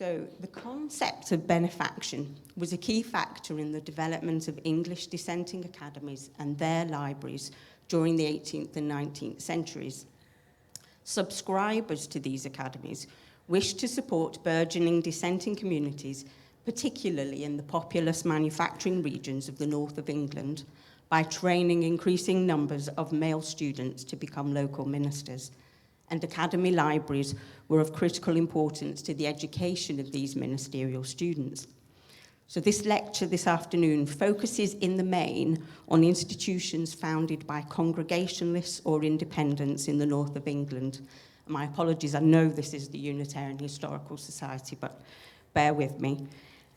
So the concept of benefaction was a key factor in the development of English dissenting academies and their libraries during the 18th and 19th centuries. Subscribers to these academies wished to support burgeoning dissenting communities, particularly in the populous manufacturing regions of the north of England, by training increasing numbers of male students to become local ministers. And academy libraries were of critical importance to the education of these ministerial students. So this lecture this afternoon focuses in the main on institutions founded by Congregationalists or Independents in the north of England. My apologies, I know this is the Unitarian Historical Society, but bear with me.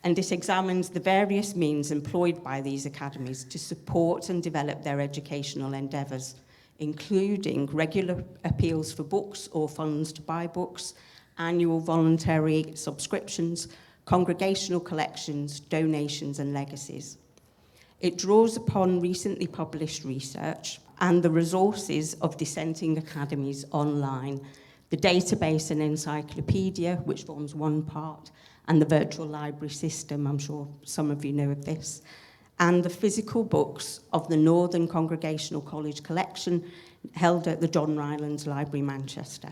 And it examines the various means employed by these academies to support and develop their educational endeavours, including regular appeals for books or funds to buy books, annual voluntary subscriptions, congregational collections, donations and legacies. It draws upon recently published research and the resources of dissenting academies online, the database and encyclopedia, which forms one part, and the virtual library system, I'm sure some of you know of this, and the physical books of the Northern Congregational College collection held at the John Rylands Library, Manchester.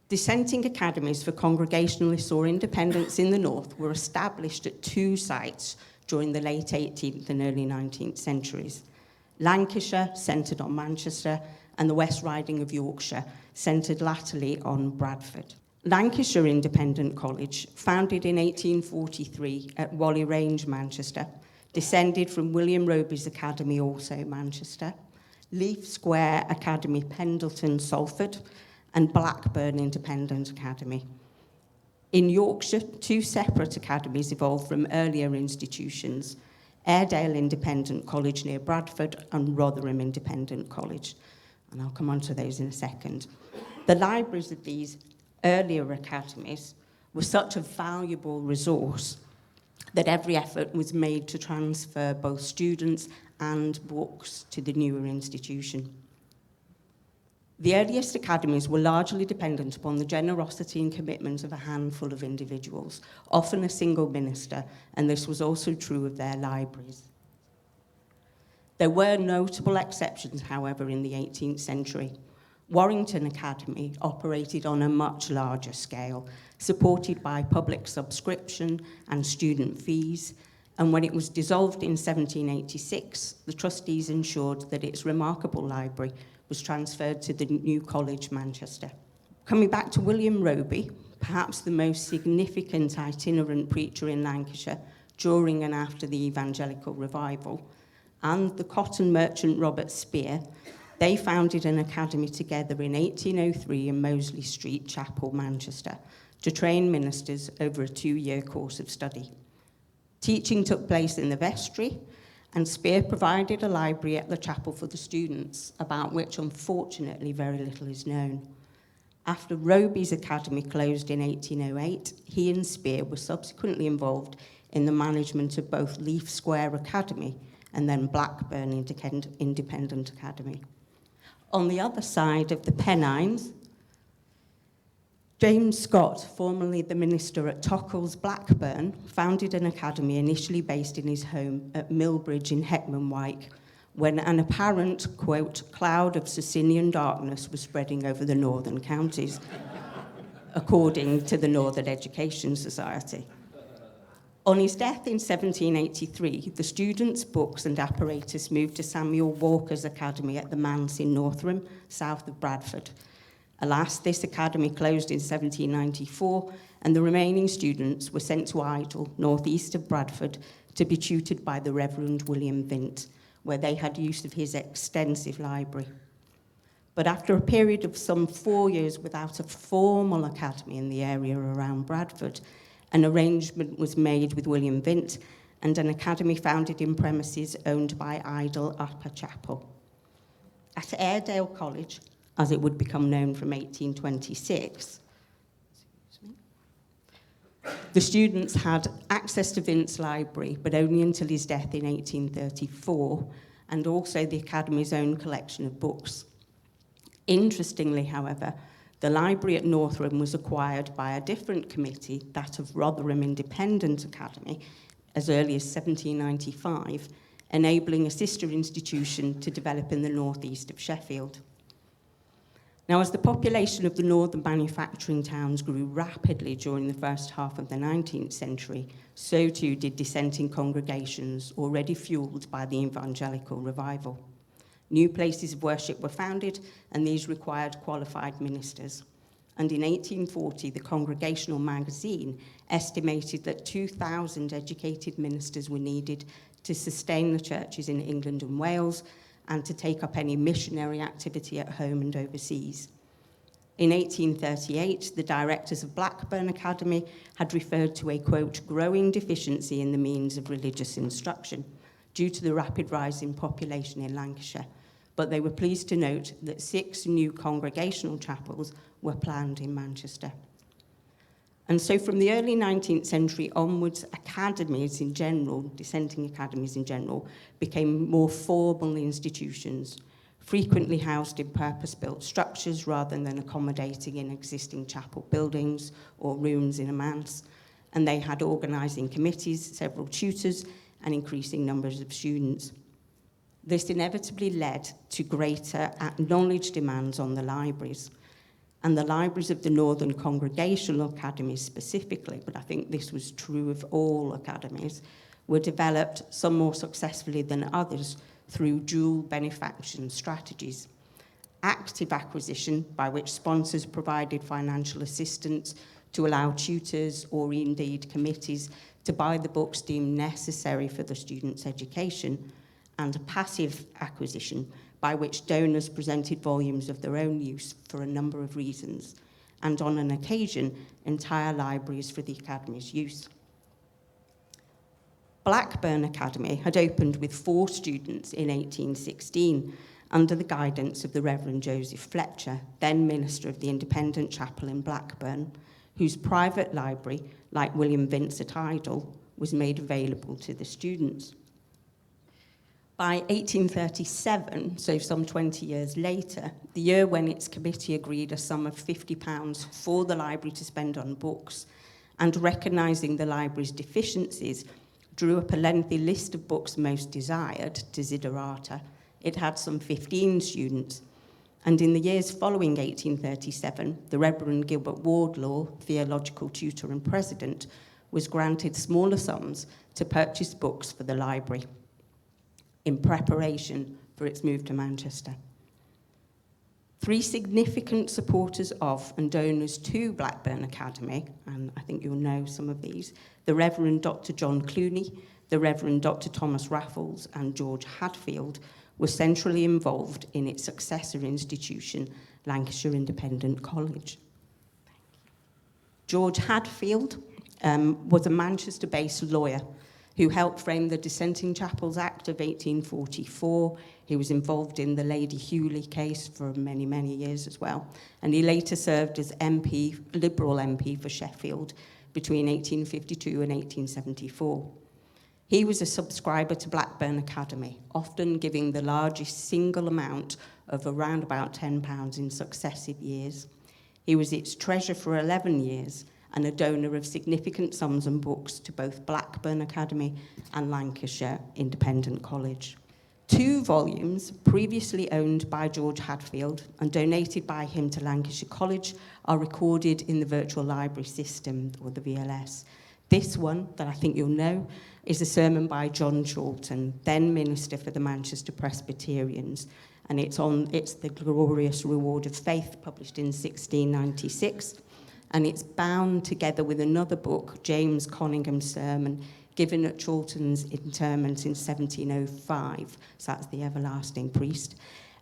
Dissenting academies for Congregationalists or Independents in the north were established at two sites during the late 18th and early 19th centuries. Lancashire, centred on Manchester, and the West Riding of Yorkshire, centred latterly on Bradford. Lancashire Independent College, founded in 1843 at Whalley Range, Manchester, descended from William Roby's Academy, also Manchester, Leaf Square Academy, Pendleton, Salford, and Blackburn Independent Academy. In Yorkshire, two separate academies evolved from earlier institutions, Airedale Independent College near Bradford and Rotherham Independent College. And I'll come on to those in a second. The libraries of these earlier academies were such a valuable resource that every effort was made to transfer both students and books to the newer institution. The earliest academies were largely dependent upon the generosity and commitment of a handful of individuals, often a single minister, and this was also true of their libraries. There were notable exceptions, however, in the 18th century. Warrington Academy operated on a much larger scale, supported by public subscription and student fees, and when it was dissolved in 1786, the trustees ensured that its remarkable library was transferred to the new college, Manchester. Coming back to William Roby, perhaps the most significant itinerant preacher in Lancashire during and after the evangelical revival, and the cotton merchant Robert Spear, they founded an academy together in 1803 in Mosley Street Chapel, Manchester, to train ministers over a 2-year course of study. Teaching took place in the vestry, and Spear provided a library at the chapel for the students, about which unfortunately very little is known. After Roby's academy closed in 1808, he and Spear were subsequently involved in the management of both Leaf Square Academy and then Blackburn Independent Academy. On the other side of the Pennines, James Scott, formerly the minister at Tockles, Blackburn, founded an academy initially based in his home at Millbridge in Heckman-Wyke, when an apparent, quote, cloud of Socinian darkness was spreading over the northern counties, according to the Northern Education Society. On his death in 1783, the students' books and apparatus moved to Samuel Walker's Academy at the Manse in Northam, south of Bradford. Alas, this academy closed in 1794, and the remaining students were sent to Idle, northeast of Bradford, to be tutored by the Reverend William Vint, where they had use of his extensive library. But after a period of some 4 years without a formal academy in the area around Bradford, an arrangement was made with William Vint and an academy founded in premises owned by Idle Upper Chapel. At Airedale College, as it would become known from 1826, the students had access to Vint's library, but only until his death in 1834, and also the Academy's own collection of books. Interestingly, however, The library at Northrham was acquired by a different committee, that of Rotherham Independent Academy, as early as 1795, enabling a sister institution to develop in the northeast of Sheffield. Now, as the population of the northern manufacturing towns grew rapidly during the first half of the 19th century, so too did dissenting congregations already fueled by the evangelical revival. New places of worship were founded, and these required qualified ministers. And in 1840, the Congregational Magazine estimated that 2,000 educated ministers were needed to sustain the churches in England and Wales and to take up any missionary activity at home and overseas. In 1838, the directors of Blackburn Academy had referred to a, quote, growing deficiency in the means of religious instruction due to the rapid rise in population in Lancashire, but they were pleased to note that 6 new congregational chapels were planned in Manchester. And so from the early 19th century onwards, academies in general, dissenting academies in general, became more formal institutions, frequently housed in purpose-built structures rather than accommodating in existing chapel buildings or rooms in a manse. And they had organising committees, several tutors, and increasing numbers of students. This inevitably led to greater knowledge demands on the libraries. And the libraries of the Northern Congregational Academies specifically, but I think this was true of all academies, were developed, some more successfully than others, through dual benefaction strategies. Active acquisition, by which sponsors provided financial assistance to allow tutors or indeed committees to buy the books deemed necessary for the student's education, and passive acquisition, by which donors presented volumes of their own use for a number of reasons, and on an occasion, entire libraries for the Academy's use. Blackburn Academy had opened with 4 students in 1816 under the guidance of the Reverend Joseph Fletcher, then minister of the Independent Chapel in Blackburn, whose private library, like William Vincent Idle, was made available to the students. By 1837, so some 20 years later, the year when its committee agreed a sum of £50 for the library to spend on books, and recognising the library's deficiencies, drew up a lengthy list of books most desired, desiderata. It had some 15 students, and in the years following 1837, the Reverend Gilbert Wardlaw, theological tutor and president, was granted smaller sums to purchase books for the library in preparation for its move to Manchester. 3 significant supporters of and donors to Blackburn Academy, and I think you'll know some of these, the Reverend Dr. John Clooney, the Reverend Dr. Thomas Raffles, and George Hadfield, were centrally involved in its successor institution, Lancashire Independent College. George Hadfield was a Manchester-based lawyer who helped frame the Dissenting Chapels Act of 1844. He was involved in the Lady Hewley case for many, many years as well. And he later served as MP, Liberal MP for Sheffield between 1852 and 1874. He was a subscriber to Blackburn Academy, often giving the largest single amount of around about £10 in successive years. He was its treasurer for 11 years and a donor of significant sums and books to both Blackburn Academy and Lancashire Independent College. 2 volumes, previously owned by George Hadfield and donated by him to Lancashire College, are recorded in the Virtual Library System, or the VLS. This one, that I think you'll know, is a sermon by John Chorlton, then minister for the Manchester Presbyterians, and it's The Glorious Reward of Faith, published in 1696. And it's bound together with another book, James Conningham's Sermon, given at Chorlton's interment in 1705. So that's the Everlasting Priest.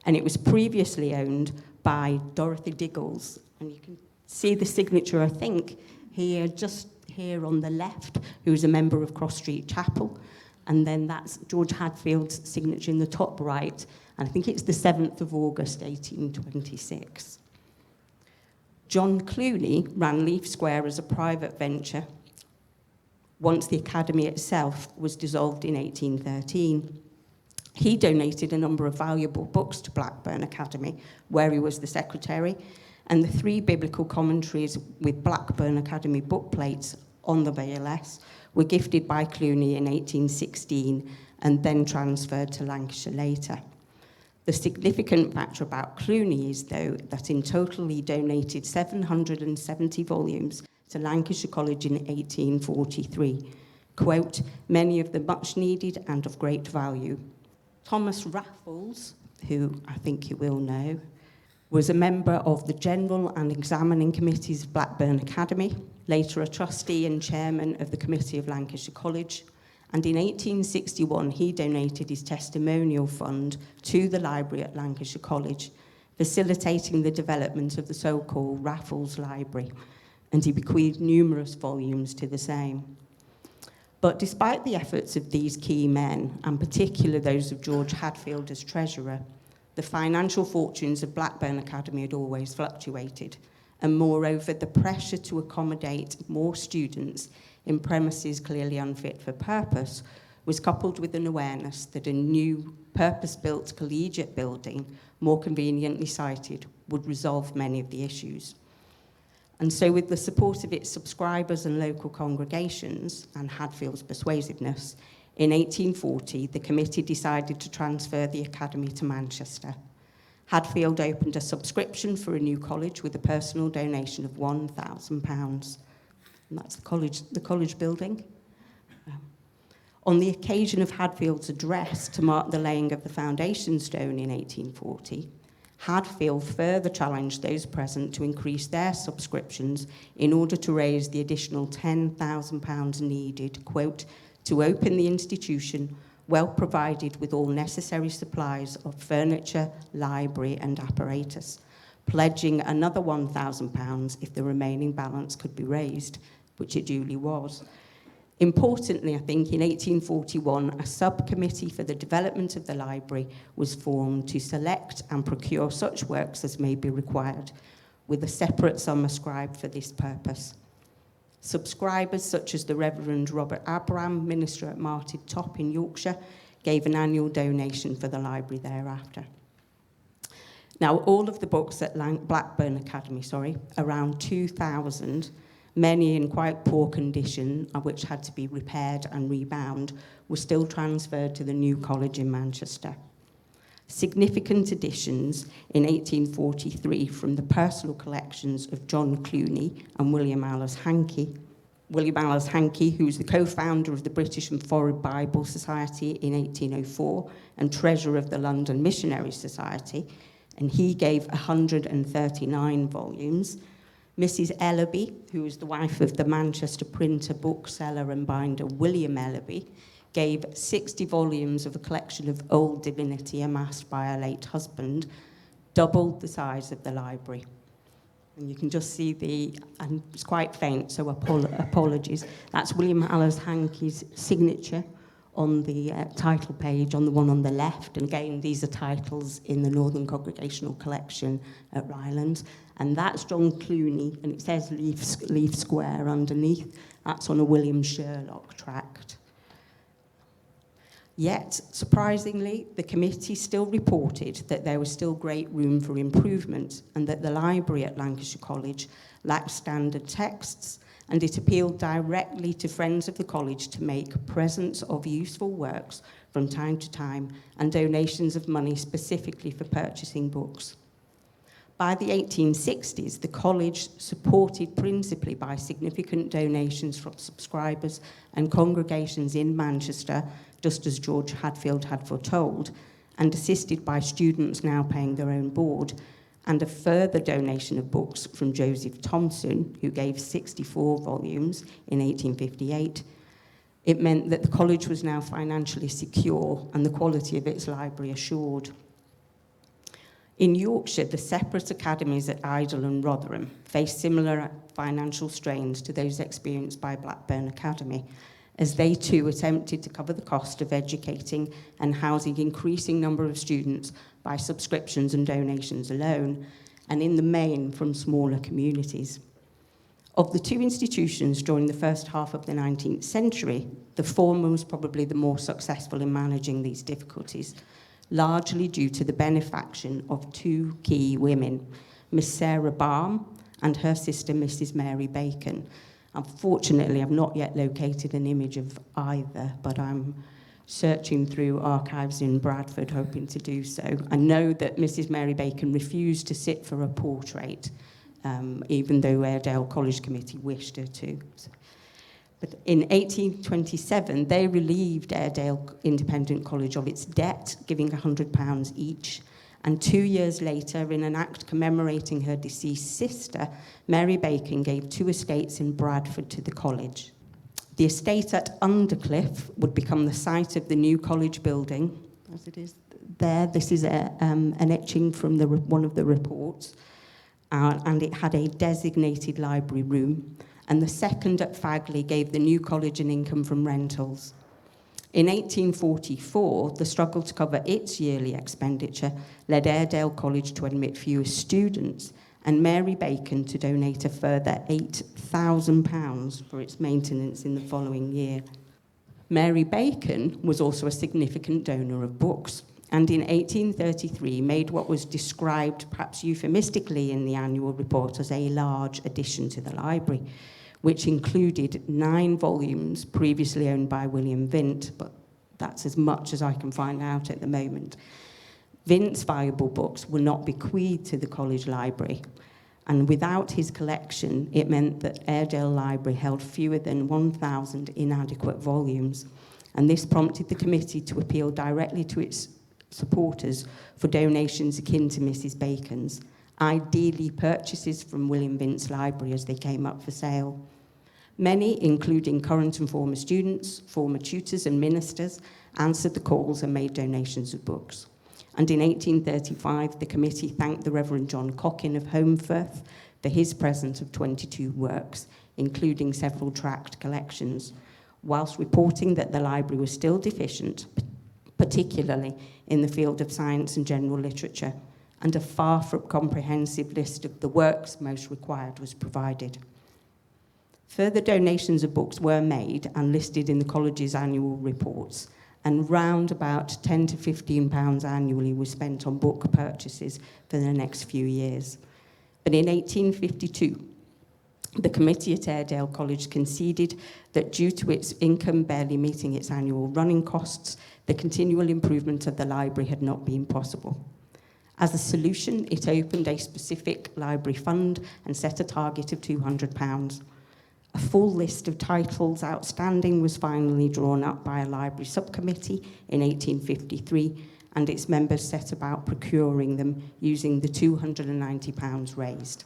And it was previously owned by Dorothy Diggles. And you can see the signature, I think, here, just here on the left, who's a member of Cross Street Chapel. And then that's George Hadfield's signature in the top right. And I think it's the 7th of August, 1826. John Clooney ran Leaf Square as a private venture once the Academy itself was dissolved in 1813. He donated a number of valuable books to Blackburn Academy, where he was the secretary, and the 3 biblical commentaries with Blackburn Academy bookplates on the VLS were gifted by Cluny in 1816 and then transferred to Lancashire later. The significant factor about Cluny is, though, that in total he donated 770 volumes to Lancashire College in 1843. Quote, many of them much needed and of great value. Thomas Raffles, who I think you will know, was a member of the General and Examining Committees of Blackburn Academy, later a trustee and chairman of the Committee of Lancashire College, and in 1861 he donated his testimonial fund to the library at Lancashire College, facilitating the development of the so-called Raffles Library, and he bequeathed numerous volumes to the same. But despite the efforts of these key men, and particularly those of George Hadfield as treasurer, the financial fortunes of Blackburn Academy had always fluctuated, and moreover, the pressure to accommodate more students in premises clearly unfit for purpose was coupled with an awareness that a new purpose-built collegiate building, more conveniently sited, would resolve many of the issues. And so with the support of its subscribers and local congregations and Hadfield's persuasiveness, in 1840, the committee decided to transfer the academy to Manchester. Hadfield opened a subscription for a new college with a personal donation of £1,000. And that's the college building. On the occasion of Hadfield's address to mark the laying of the foundation stone in 1840, Hadfield further challenged those present to increase their subscriptions in order to raise the additional £10,000 needed, quote, to open the institution well provided with all necessary supplies of furniture, library and apparatus, pledging another £1,000 if the remaining balance could be raised, which it duly was. Importantly, I think, in 1841, a subcommittee for the development of the library was formed to select and procure such works as may be required, with a separate sum ascribed for this purpose. Subscribers such as the Reverend Robert Abraham, minister at Marted Top in Yorkshire, gave an annual donation for the library thereafter. Now, all of the books at Blackburn Academy, around 2,000, many in quite poor condition, which had to be repaired and rebound, were still transferred to the new college in Manchester. Significant additions in 1843 from the personal collections of John Cluny and William Allers Hankey. William Allers Hankey, who was the co-founder of the British and Foreign Bible Society in 1804 and treasurer of the London Missionary Society, and he gave 139 volumes. Mrs. Ellaby, who was the wife of the Manchester printer, bookseller and binder William Ellaby, gave 60 volumes of a collection of old divinity amassed by her late husband, doubled the size of the library. And you can just see and it's quite faint, so apologies. That's William Allers Hankey's signature on the title page, on the one on the left. And again, these are titles in the Northern Congregational Collection at Rylands. And that's John Cluny, and it says Leaf Square underneath. That's on a William Sherlock tract. Yet, surprisingly, the committee still reported that there was still great room for improvement and that the library at Lancashire College lacked standard texts, and it appealed directly to friends of the college to make presents of useful works from time to time and donations of money specifically for purchasing books. By the 1860s, the college, supported principally by significant donations from subscribers and congregations in Manchester, just as George Hadfield had foretold, and assisted by students now paying their own board, and a further donation of books from Joseph Thomson, who gave 64 volumes in 1858, it meant that the college was now financially secure and the quality of its library assured. In Yorkshire, the separate academies at Idle and Rotherham faced similar financial strains to those experienced by Blackburn Academy, as they too attempted to cover the cost of educating and housing increasing number of students by subscriptions and donations alone, and in the main from smaller communities. Of the two institutions during the first half of the 19th century, the former was probably the more successful in managing these difficulties, largely due to the benefaction of two key women, Miss Sarah Baum, and her sister, Mrs. Mary Bacon. Unfortunately, I've not yet located an image of either, but I'm searching through archives in Bradford, hoping to do so. I know that Mrs. Mary Bacon refused to sit for a portrait, even though Airedale College Committee wished her to. But in 1827, they relieved Airedale Independent College of its debt, giving £100 each. And 2 years later, in an act commemorating her deceased sister, Mary Bacon gave 2 estates in Bradford to the college. The estate at Undercliff would become the site of the new college building, as it is there. This is an etching from one of the reports, and it had a designated library room. And the second at Fagley gave the new college an income from rentals. In 1844, the struggle to cover its yearly expenditure led Airedale College to admit fewer students, and Mary Bacon to donate a further £8,000 for its maintenance in the following year. Mary Bacon was also a significant donor of books, and in 1833 made what was described, perhaps euphemistically in the annual report, as a large addition to the library, which included 9 volumes previously owned by William Vint, but that's as much as I can find out at the moment. Vint's valuable books were not bequeathed to the college library, and without his collection, it meant that Airedale Library held fewer than 1,000 inadequate volumes, and this prompted the committee to appeal directly to its supporters for donations akin to Mrs. Bacon's, ideally purchases from William Vint's library as they came up for sale. Many, including current and former students, former tutors and ministers, answered the calls and made donations of books. And in 1835, the committee thanked the Reverend John Cockin of Holmfirth for his present of 22 works, including several tract collections, whilst reporting that the library was still deficient, particularly in the field of science and general literature, and a far from comprehensive list of the works most required was provided. Further donations of books were made and listed in the college's annual reports, and round about £10 to £15 annually was spent on book purchases for the next few years. But in 1852, the committee at Airedale College conceded that due to its income barely meeting its annual running costs, the continual improvement of the library had not been possible. As a solution, it opened a specific library fund and set a target of £200. A full list of titles outstanding was finally drawn up by a library subcommittee in 1853, and its members set about procuring them using the £290 raised.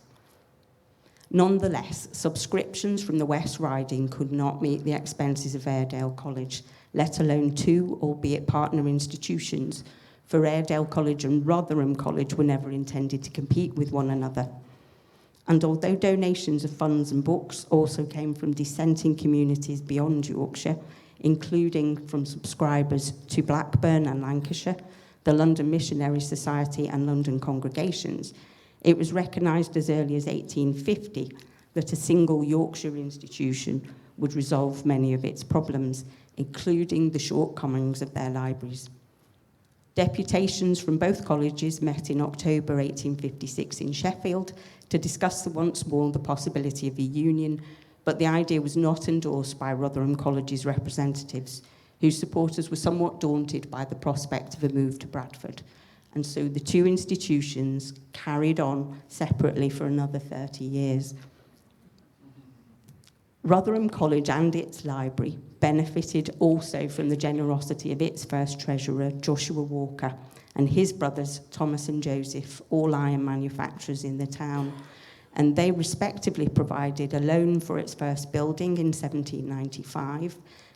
Nonetheless, subscriptions from the West Riding could not meet the expenses of Airedale College, let alone 2, albeit partner institutions, for Airedale College and Rotherham College were never intended to compete with one another. And although donations of funds and books also came from dissenting communities beyond Yorkshire, including from subscribers to Blackburn and Lancashire, the London Missionary Society and London congregations, it was recognised as early as 1850 that a single Yorkshire institution would resolve many of its problems, including the shortcomings of their libraries. Deputations from both colleges met in October 1856 in Sheffield to discuss once more the possibility of a union, but the idea was not endorsed by Rotherham College's representatives, whose supporters were somewhat daunted by the prospect of a move to Bradford. And so the 2 institutions carried on separately for another 30 years. Rotherham College and its library benefited also from the generosity of its first treasurer, Joshua Walker, and his brothers, Thomas and Joseph, all iron manufacturers in the town. And they respectively provided a loan for its first building in 1795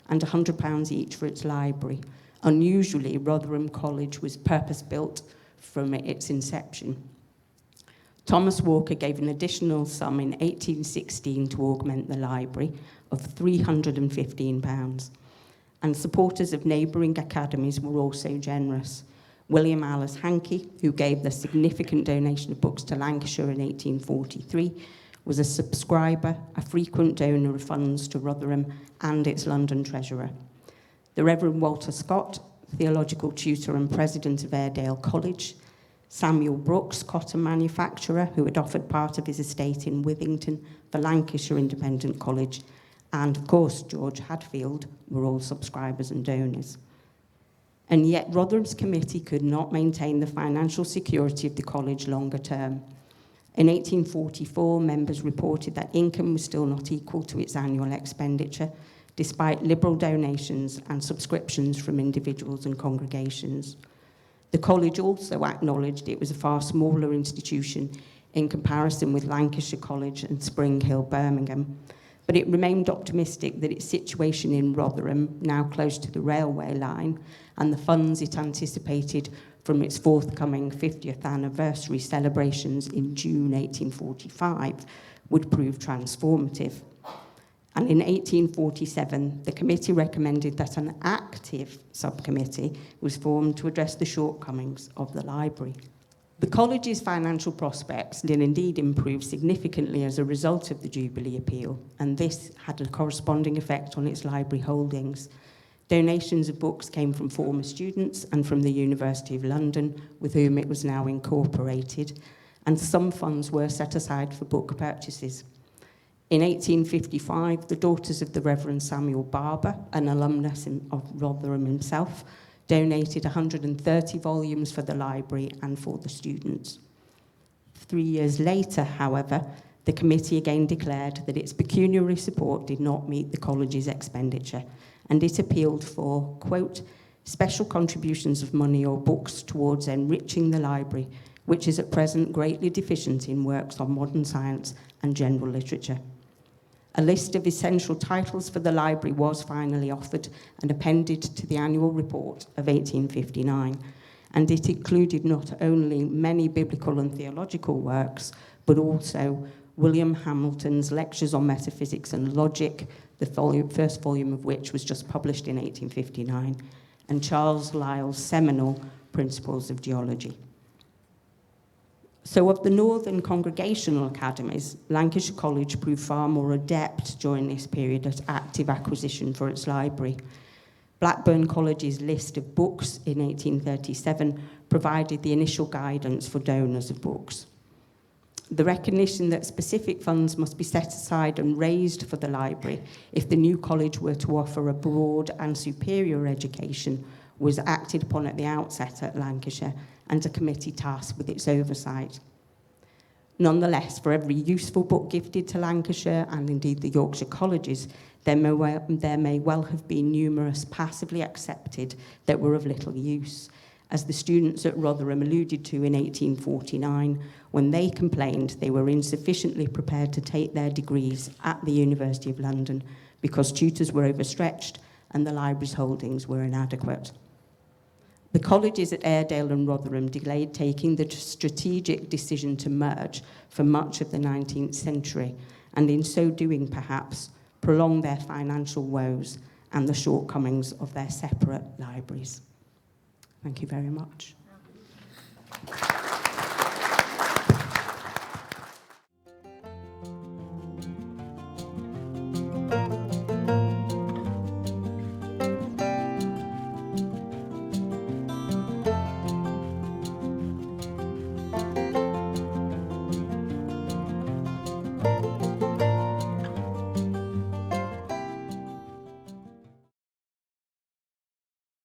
and £100 each for its library. Unusually, Rotherham College was purpose-built from its inception. Thomas Walker gave an additional sum in 1816 to augment the library of £315, and supporters of neighbouring academies were also generous. William Alice Hankey, who gave the significant donation of books to Lancashire in 1843, was a subscriber, a frequent donor of funds to Rotherham and its London treasurer. The Reverend Walter Scott, theological tutor and president of Airedale College, Samuel Brooks, cotton manufacturer, who had offered part of his estate in Withington for Lancashire Independent College, and, of course, George Hadfield were all subscribers and donors. And yet Rotherham's committee could not maintain the financial security of the college longer term. In 1844, members reported that income was still not equal to its annual expenditure, despite liberal donations and subscriptions from individuals and congregations. The college also acknowledged it was a far smaller institution in comparison with Lancashire College and Spring Hill, Birmingham, but it remained optimistic that its situation in Rotherham, now close to the railway line, and the funds it anticipated from its forthcoming 50th anniversary celebrations in June 1845 would prove transformative. And in 1847, the committee recommended that an active subcommittee was formed to address the shortcomings of the library. The college's financial prospects did indeed improve significantly as a result of the Jubilee Appeal, and this had a corresponding effect on its library holdings. Donations of books came from former students and from the University of London, with whom it was now incorporated, and some funds were set aside for book purchases. In 1855, the daughters of the Reverend Samuel Barber, an alumnus of Rotherham himself, donated 130 volumes for the library and for the students. 3 years later, however, the committee again declared that its pecuniary support did not meet the college's expenditure, and it appealed for, quote, special contributions of money or books towards enriching the library, which is at present greatly deficient in works on modern science and general literature. A list of essential titles for the library was finally offered and appended to the annual report of 1859, and it included not only many biblical and theological works, but also William Hamilton's Lectures on Metaphysics and Logic, the first volume of which was just published in 1859, and Charles Lyell's seminal Principles of Geology. So of the Northern Congregational Academies, Lancashire College proved far more adept during this period at active acquisition for its library. Blackburn College's list of books in 1837 provided the initial guidance for donors of books. The recognition that specific funds must be set aside and raised for the library if the new college were to offer a broad and superior education was acted upon at the outset at Lancashire, and a committee tasked with its oversight. Nonetheless, for every useful book gifted to Lancashire, and indeed the Yorkshire colleges, there may well have been numerous passively accepted that were of little use, as the students at Rotherham alluded to in 1849, when they complained they were insufficiently prepared to take their degrees at the University of London because tutors were overstretched and the library's holdings were inadequate. The colleges at Airedale and Rotherham delayed taking the strategic decision to merge for much of the 19th century, and in so doing, perhaps, prolonged their financial woes and the shortcomings of their separate libraries. Thank you very much.